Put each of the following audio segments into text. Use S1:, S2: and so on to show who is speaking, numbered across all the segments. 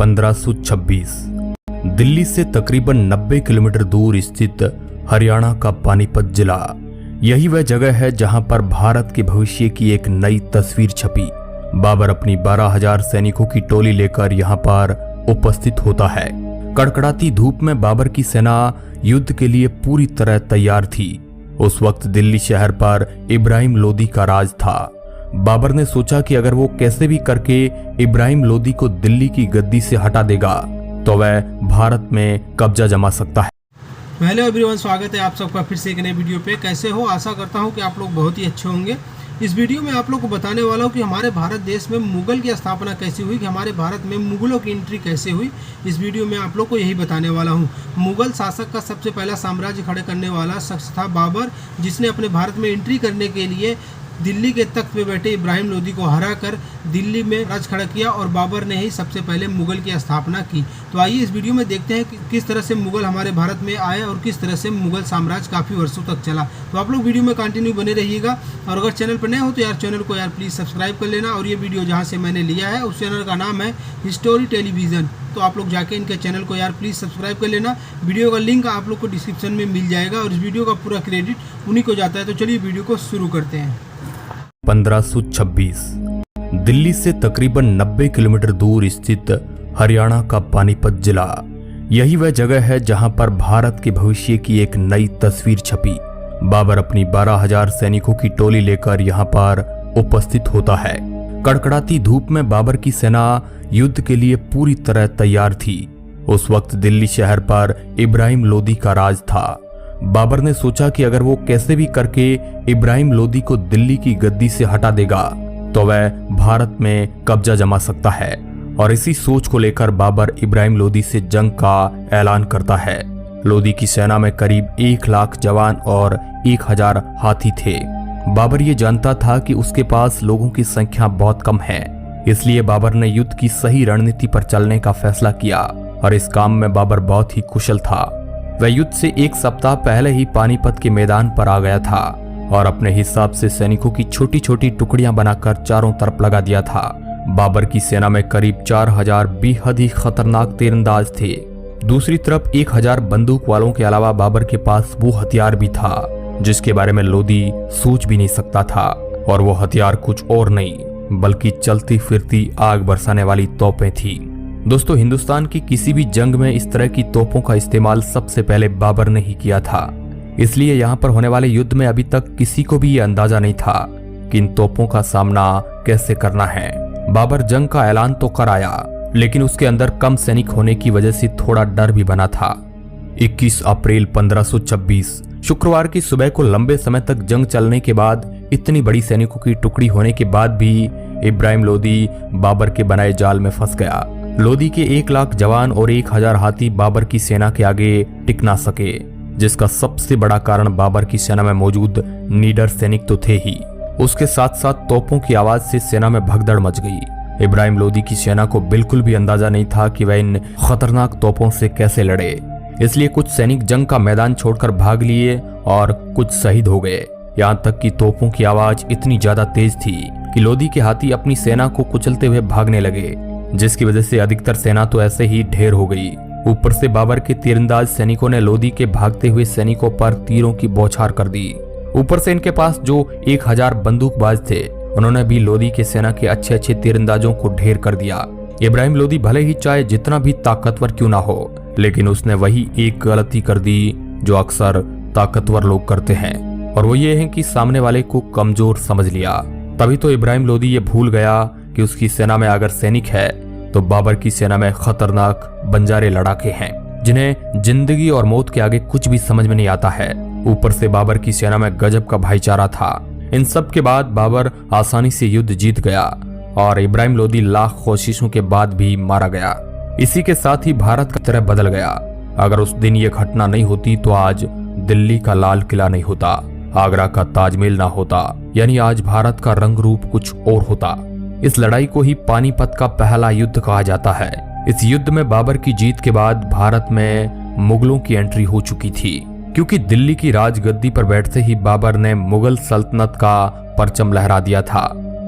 S1: 1526 दिल्ली से तकरीबन 90 किलोमीटर दूर स्थित हरियाणा का पानीपत जिला, यही वह जगह है जहां पर भारत के भविष्य की एक नई तस्वीर छपी। बाबर अपनी 12,000 सैनिकों की टोली लेकर यहां पर उपस्थित होता है। कड़कड़ाती धूप में बाबर की सेना युद्ध के लिए पूरी तरह तैयार थी। उस वक्त दिल्ली शहर पर इब्राहिम लोदी का राज था। बाबर ने सोचा कि अगर वो कैसे भी करके इब्राहिम लोदी को दिल्ली की गद्दी से हटा देगा तो वह भारत में कब्जा जमा सकता है।
S2: हेलो एवरीवन, स्वागत है आप सबका फिर से एक नए वीडियो पे। कैसे हो? आशा करता हूँ कि आप लोग बहुत ही अच्छे होंगे। इस वीडियो में आप लोग को बताने वाला हूँ कि हमारे भारत देश में मुगल की स्थापना कैसे हुई, कि हमारे भारत में मुगलों की एंट्री कैसे हुई। इस वीडियो में आप लोग को यही बताने वाला हूँ। मुगल शासक का सबसे पहला साम्राज्य खड़े करने वाला शख्स था बाबर, जिसने अपने भारत में एंट्री करने के लिए दिल्ली के तख्त पे बैठे इब्राहिम लोदी को हराकर दिल्ली में राज खड़ा किया और बाबर ने ही सबसे पहले मुगल की स्थापना की। तो आइए इस वीडियो में देखते हैं कि किस तरह से मुगल हमारे भारत में आए और किस तरह से मुगल साम्राज्य काफ़ी वर्षों तक चला। तो आप लोग वीडियो में कंटिन्यू बने रहिएगा और अगर चैनल पर नए हो तो चैनल को प्लीज़ सब्सक्राइब कर लेना। और ये वीडियो जहाँ से मैंने लिया है उस चैनल का नाम है हिस्टोरी टेलीविज़न, तो आप लोग जाके इनके चैनल को प्लीज़ सब्सक्राइब कर लेना। वीडियो का लिंक आप लोग को डिस्क्रिप्शन में मिल जाएगा और इस वीडियो का पूरा क्रेडिट उन्हीं को जाता है। तो चलिए वीडियो को शुरू करते हैं।
S1: 1526 दिल्ली से तकरीबन 90 किलोमीटर दूर स्थित हरियाणा का पानीपत जिला, यही वह जगह है जहां पर भारत के भविष्य की एक नई तस्वीर छपी। बाबर अपनी 12,000 सैनिकों की टोली लेकर यहां पर उपस्थित होता है। कड़कड़ाती धूप में बाबर की सेना युद्ध के लिए पूरी तरह तैयार थी। उस वक्त दिल्ली शहर पर इब्राहिम लोदी का राज था। बाबर ने सोचा कि अगर वो कैसे भी करके इब्राहिम लोदी को दिल्ली की गद्दी से हटा देगा तो वह भारत में कब्जा जमा सकता है। और इसी सोच को लेकर बाबर इब्राहिम लोदी से जंग का ऐलान करता है। लोदी की सेना में करीब 1 लाख जवान और 1,000 हाथी थे। बाबर ये जानता था कि उसके पास लोगों की संख्या बहुत कम है, इसलिए बाबर ने युद्ध की सही रणनीति पर चलने का फैसला किया और इस काम में बाबर बहुत ही कुशल था। वह युद्ध से 1 सप्ताह पहले ही पानीपत के मैदान पर आ गया था और अपने हिसाब से सैनिकों की छोटी छोटी टुकड़ियां बनाकर चारों तरफ लगा दिया था। बाबर की सेना में करीब 4,000 बेहद ही खतरनाक तीरंदाज थे। दूसरी तरफ 1,000 बंदूक वालों के अलावा बाबर के पास वो हथियार भी था जिसके बारे में लोदी सोच भी नहीं सकता था, और वो हथियार कुछ और नहीं बल्कि चलती फिरती आग बरसाने वाली तोपें थी। दोस्तों, हिंदुस्तान की किसी भी जंग में इस तरह की तोपों का इस्तेमाल सबसे पहले बाबर ने ही किया था, इसलिए यहाँ पर होने वाले युद्ध में अभी तक किसी को भी ये अंदाजा नहीं था कि इन तोपों का सामना कैसे करना है। बाबर जंग का ऐलान तो कर आया, लेकिन उसके अंदर कम सैनिक होने की वजह से थोड़ा डर भी बना था। 21 अप्रैल 1526 शुक्रवार की सुबह को लंबे समय तक जंग चलने के बाद, इतनी बड़ी सैनिकों की टुकड़ी होने के बाद भी इब्राहिम लोदी बाबर के बनाए जाल में फंस गया। लोदी के 1 लाख जवान और 1,000 हाथी बाबर की सेना के आगे टिक ना सके, जिसका सबसे बड़ा कारण बाबर की सेना में मौजूद निडर सैनिक तो थे ही, उसके साथ साथ तोपों की आवाज से सेना में भगदड़ मच गई। इब्राहिम लोदी की सेना को बिल्कुल भी अंदाजा नहीं था कि वह इन खतरनाक तोपों से कैसे लड़े, इसलिए कुछ सैनिक जंग का मैदान छोड़कर भाग लिए और कुछ शहीद हो गए। यहाँ तक कि तोपों की आवाज इतनी ज्यादा तेज थी कि लोदी के हाथी अपनी सेना को कुचलते हुए भागने लगे, जिसकी वजह से अधिकतर सेना तो ऐसे ही ढेर हो गई। ऊपर से बाबर के तीरंदाज सैनिकों ने लोदी के भागते हुए सैनिकों पर तीरों की बौछार कर दी। ऊपर से इनके पास जो 1,000 बंदूकबाज थे, उन्होंने भी लोदी के सेना के अच्छे अच्छे तीरंदाजों को ढेर कर दिया। इब्राहिम लोदी भले ही चाहे जितना भी ताकतवर क्यों ना हो, लेकिन उसने वही एक गलती कर दी जो अक्सर ताकतवर लोग करते हैं, और वो ये है कि सामने वाले को कमजोर समझ लिया। तभी तो इब्राहिम लोदी ये भूल गया कि उसकी सेना में अगर सैनिक है तो बाबर की सेना में खतरनाक बंजारे लड़ाके हैं, जिन्हें जिंदगी और मौत के आगे कुछ भी समझ में नहीं आता है। ऊपर से बाबर की सेना में गजब का भाईचारा था। इन सब के बाद बाबर आसानी से युद्ध जीत गया और इब्राहिम लोदी लाख कोशिशों के बाद भी मारा गया। इसी के साथ ही भारत का तरह बदल गया। अगर उस दिन ये घटना नहीं होती तो आज दिल्ली का लाल किला नहीं होता, आगरा का ताजमहल ना होता, यानी आज भारत का रंग रूप कुछ और होता। इस लड़ाई को ही पानीपत का पहला युद्ध कहा जाता है। इस युद्ध में बाबर की जीत के बाद भारत में मुगलों की एंट्री हो चुकी थी, क्योंकि दिल्ली की राजगद्दी पर बैठते ही बाबर ने मुगल सल्तनत का परचम लहरा दिया था।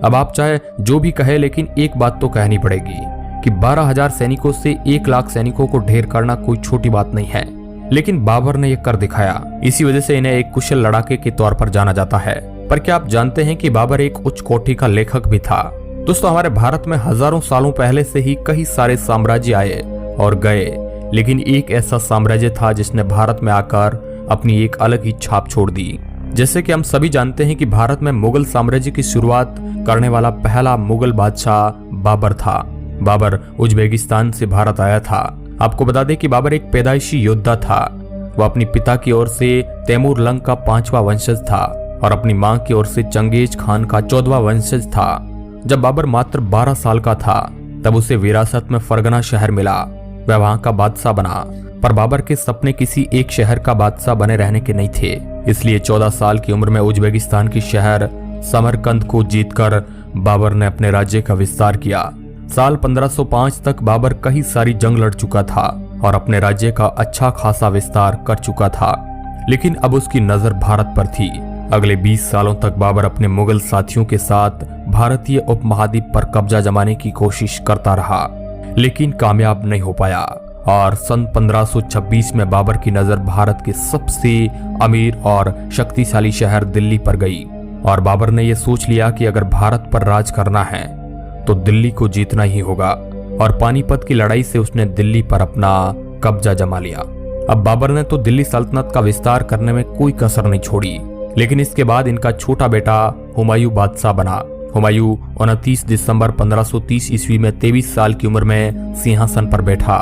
S1: अब आप चाहे जो भी कहे, लेकिन एक बात तो कहनी पड़ेगी, कि 12,000 सैनिकों से 1 लाख सैनिकों को ढेर करना कोई छोटी बात नहीं है, लेकिन बाबर ने यह कर दिखाया। इसी वजह से इन्हें एक कुशल लड़ाके के तौर पर जाना जाता है। पर क्या आप जानते हैं कि बाबर एक उच्च कोटि का लेखक भी था? दोस्तों, हमारे भारत में हजारों सालों पहले से ही कई सारे साम्राज्य आए और गए, लेकिन एक ऐसा साम्राज्य था जिसने भारत में आकर अपनी एक अलग ही छाप छोड़ दी। जैसे कि हम सभी जानते हैं कि भारत में मुगल साम्राज्य की शुरुआत करने वाला पहला मुगल बादशाह बाबर था। बाबर उज्बेकिस्तान से भारत आया था। आपको बता दें कि बाबर एक पैदाइशी योद्धा था। वह अपनी पिता की ओर से तैमूर लंग का 5वां वंशज था और अपनी मां की ओर से चंगेज खान का 14वां वंशज था। जब बाबर मात्र 12 साल का था तब उसे विरासत में फरगना शहर मिला। वह वहां का बादशाह बना, पर बाबर के सपने किसी एक शहर का बादशाह बने रहने के नहीं थे। इसलिए 14 साल की उम्र में उज्बेकिस्तान की शहर समरकंद को जीतकर बाबर ने अपने राज्य का विस्तार किया। साल 1505 तक बाबर कई सारी जंग लड़ चुका था और अपने राज्य का अच्छा खासा विस्तार कर चुका था, लेकिन अब उसकी नजर भारत पर थी। अगले 20 सालों तक बाबर अपने मुगल साथियों के साथ भारतीय उपमहाद्वीप पर कब्जा जमाने की कोशिश करता रहा, लेकिन कामयाब नहीं हो पाया। और सन 1526 में बाबर की नजर भारत के सबसे अमीर और शक्तिशाली शहर दिल्ली पर गई और बाबर ने यह सोच लिया कि अगर भारत पर राज करना है तो दिल्ली को जीतना ही होगा। और पानीपत की लड़ाई से उसने दिल्ली पर अपना कब्जा जमा लिया। अब बाबर ने तो दिल्ली सल्तनत का विस्तार करने में कोई कसर नहीं छोड़ी, लेकिन इसके बाद इनका छोटा बेटा हुमायूं बादशाह बना। हुमायूं 29 दिसंबर 1530 ईस्वी में 23 साल की उम्र में सिंहासन पर बैठा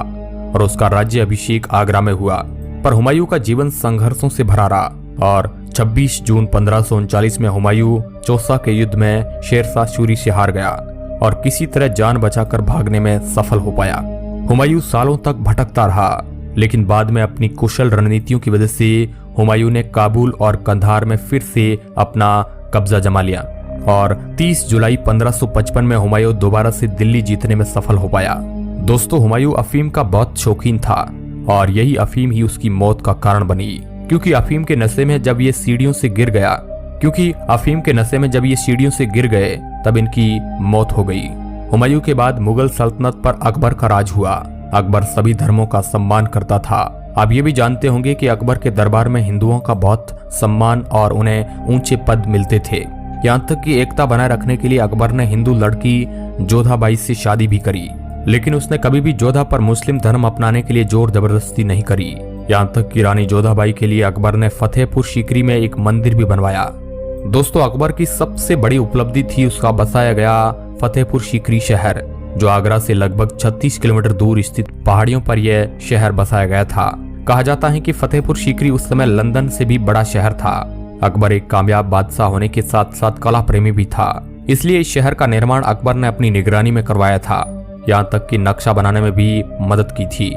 S1: और उसका राज्य अभिषेक आगरा में हुआ। पर हुमायूं का जीवन संघर्षों से भरा रहा और 26 जून 1539 में हुमायूं चौसा के युद्ध में शेरशाह सूरी से हार गया और किसी तरह जान बचाकर भागने में सफल हो पाया। हुमायूं सालों तक भटकता रहा, लेकिन बाद में अपनी कुशल रणनीतियों की वजह से हुमायूं ने काबुल और कंधार में फिर से अपना कब्जा जमा लिया और 30 जुलाई 1555 में हुमायूं दोबारा से दिल्ली जीतने में सफल हो पाया। दोस्तों, हुमायूं अफीम का बहुत शौकीन था और यही अफीम ही उसकी मौत का कारण बनी, क्योंकि अफीम के नशे में जब ये सीढ़ियों से गिर गए तब इनकी मौत हो गई। हुमायूं के बाद मुगल सल्तनत पर अकबर का राज हुआ। अकबर सभी धर्मों का सम्मान करता था। आप ये भी जानते होंगे कि अकबर के दरबार में हिंदुओं का बहुत सम्मान और उन्हें ऊंचे पद मिलते थे। यहाँ तक कि एकता बनाए रखने के लिए अकबर ने हिंदू लड़की जोधाबाई से शादी भी करी, लेकिन उसने कभी भी जोधा पर मुस्लिम धर्म अपनाने के लिए जोर जबरदस्ती नहीं करी। यहाँ तक कि रानी जोधाबाई के लिए अकबर ने फतेहपुर सीकरी में एक मंदिर भी बनवाया। दोस्तों, अकबर की सबसे बड़ी उपलब्धि थी उसका बसाया गया फतेहपुर सीकरी शहर, जो आगरा से लगभग 36 किलोमीटर दूर स्थित पहाड़ियों पर यह शहर बसाया गया था। कहा जाता है कि फतेहपुर सीकरी उस समय लंदन से भी बड़ा शहर था। अकबर एक कामयाब बादशाह होने के साथ साथ कला प्रेमी भी था, इसलिए इस शहर का निर्माण अकबर ने अपनी निगरानी में करवाया था। यहाँ तक कि नक्शा बनाने में भी मदद की थी।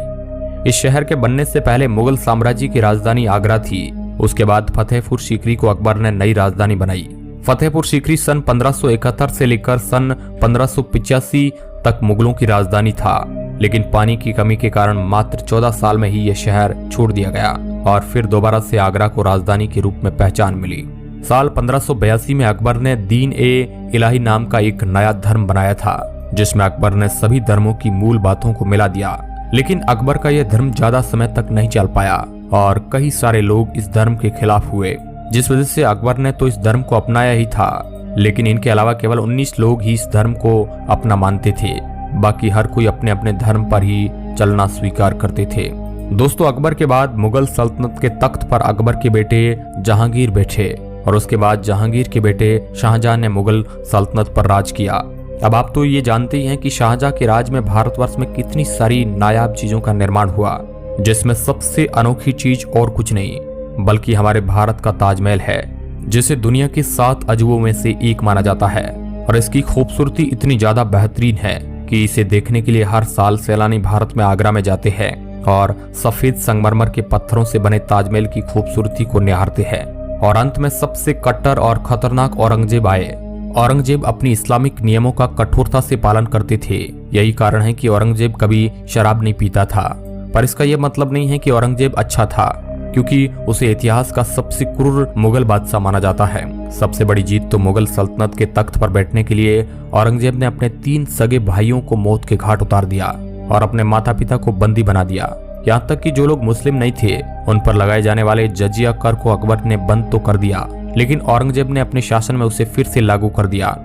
S1: इस शहर के बनने से पहले मुगल साम्राज्य की राजधानी आगरा थी। उसके बाद फतेहपुर सीकरी को अकबर ने नई राजधानी बनाई। फतेहपुर सीकरी सन 1571 से लेकर सन 1585 तक मुगलों की राजधानी था, लेकिन पानी की कमी के कारण मात्र 14 साल में ही यह शहर छोड़ दिया गया और फिर दोबारा से आगरा को राजधानी के रूप में पहचान मिली। साल 1582 में अकबर ने दीन ए इलाही नाम का एक नया धर्म बनाया था, जिसमें अकबर ने सभी धर्मों की मूल बातों को मिला दिया। लेकिन अकबर का यह धर्म ज्यादा समय तक नहीं चल पाया और कई सारे लोग इस धर्म के खिलाफ हुए, जिस वजह से अकबर ने तो इस धर्म को अपनाया ही था, लेकिन इनके अलावा केवल 19 लोग ही इस धर्म को अपना मानते थे। बाकी हर कोई अपने अपने धर्म पर ही चलना स्वीकार करते थे। दोस्तों, अकबर के बाद मुगल सल्तनत के तख्त पर अकबर के बेटे जहांगीर बैठे और उसके बाद जहांगीर के बेटे शाहजहां ने मुगल सल्तनत पर राज किया। अब आप तो ये जानते ही हैं कि शाहजहां के राज में भारतवर्ष में कितनी सारी नायाब चीजों का निर्माण हुआ, जिसमें सबसे अनोखी चीज और कुछ नहीं बल्कि हमारे भारत का ताजमहल है, जिसे दुनिया के 7 अजूबों में से एक माना जाता है। और इसकी खूबसूरती इतनी ज्यादा बेहतरीन है कि इसे देखने के लिए हर साल सैलानी भारत में आगरा में जाते हैं और सफेद संगमरमर के पत्थरों से बने ताजमहल की खूबसूरती को निहारते हैं। और अंत में सबसे कट्टर और खतरनाक औरंगजेब आए। औरंगजेब अपनी इस्लामिक नियमों का कठोरता से पालन करते थे। यही कारण है कि औरंगजेब कभी शराब नहीं पीता था। पर इसका यह मतलब नहीं है कि औरंगजेब अच्छा था, क्योंकि उसे इतिहास का सबसे क्रूर मुगल बादशाह माना जाता है। सबसे बड़ी जीत तो मुगल सल्तनत के तख्त पर बैठने के लिए औरंगजेब ने अपने 3 सगे भाइयों को मौत के घाट उतार दिया और अपने माता पिता को बंदी बना दिया। यहाँ तक कि जो लोग मुस्लिम नहीं थे उन पर लगाए जाने वाले जजिया कर को अकबर ने बंद तो कर दिया, लेकिन औरंगजेब ने अपने शासन में उसे फिर से लागू कर दिया।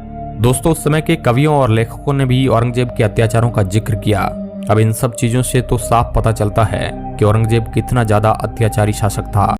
S1: दोस्तों, उस समय के कवियों और लेखकों ने भी औरंगजेब के अत्याचारों का जिक्र किया। अब इन सब चीजों से तो साफ पता चलता है कि औरंगजेब कितना ज्यादा अत्याचारी शासक था।